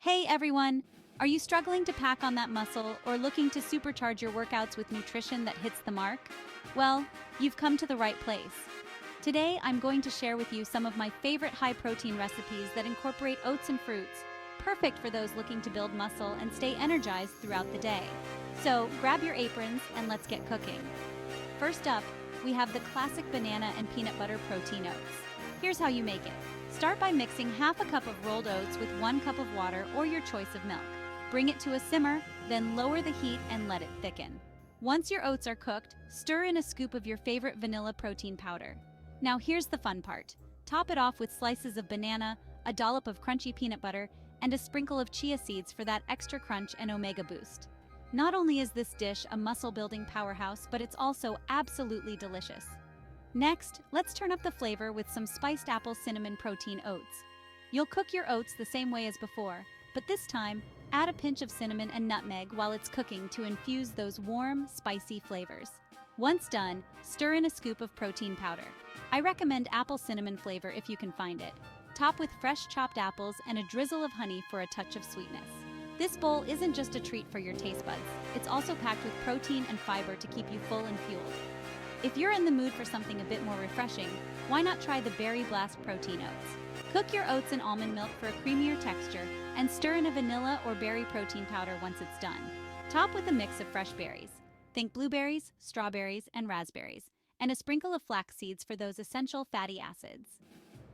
Hey everyone! Are you struggling to pack on that muscle or looking to supercharge your workouts with nutrition that hits the mark? Well, you've come to the right place. Today, I'm going to share with you some of my favorite high-protein recipes that incorporate oats and fruits, perfect for those looking to build muscle and stay energized throughout the day. So, grab your aprons and let's get cooking. First up, we have the classic banana and peanut butter protein oats. Here's how you make it. Start by mixing half a cup of rolled oats with 1 cup of water or your choice of milk. Bring it to a simmer, then lower the heat and let it thicken. Once your oats are cooked, stir in a scoop of your favorite vanilla protein powder. Now here's the fun part. Top it off with slices of banana, a dollop of crunchy peanut butter, and a sprinkle of chia seeds for that extra crunch and omega boost. Not only is this dish a muscle-building powerhouse, but it's also absolutely delicious. Next, let's turn up the flavor with some spiced apple cinnamon protein oats. You'll cook your oats the same way as before, but this time, add a pinch of cinnamon and nutmeg while it's cooking to infuse those warm, spicy flavors. Once done, stir in a scoop of protein powder. I recommend apple cinnamon flavor if you can find it. Top with fresh chopped apples and a drizzle of honey for a touch of sweetness. This bowl isn't just a treat for your taste buds, it's also packed with protein and fiber to keep you full and fueled. If you're in the mood for something a bit more refreshing, why not try the Berry Blast protein oats? Cook your oats in almond milk for a creamier texture and stir in a vanilla or berry protein powder once it's done. Top with a mix of fresh berries. Think blueberries, strawberries, and raspberries, and a sprinkle of flax seeds for those essential fatty acids.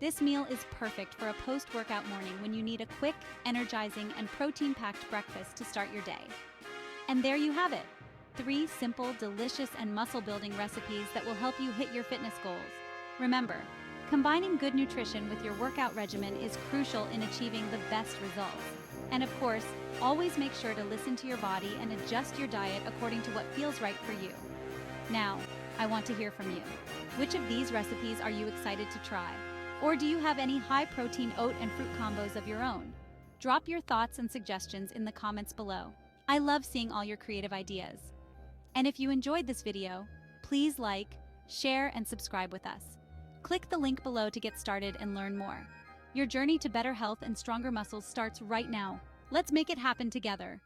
This meal is perfect for a post-workout morning when you need a quick, energizing, and protein-packed breakfast to start your day. And there you have it. 3 simple, delicious, and muscle-building recipes that will help you hit your fitness goals. Remember, combining good nutrition with your workout regimen is crucial in achieving the best results. And of course, always make sure to listen to your body and adjust your diet according to what feels right for you. Now, I want to hear from you. Which of these recipes are you excited to try? Or do you have any high-protein oat and fruit combos of your own? Drop your thoughts and suggestions in the comments below. I love seeing all your creative ideas. And if you enjoyed this video, please like, share, and subscribe with us. Click the link below to get started and learn more. Your journey to better health and stronger muscles starts right now. Let's make it happen together.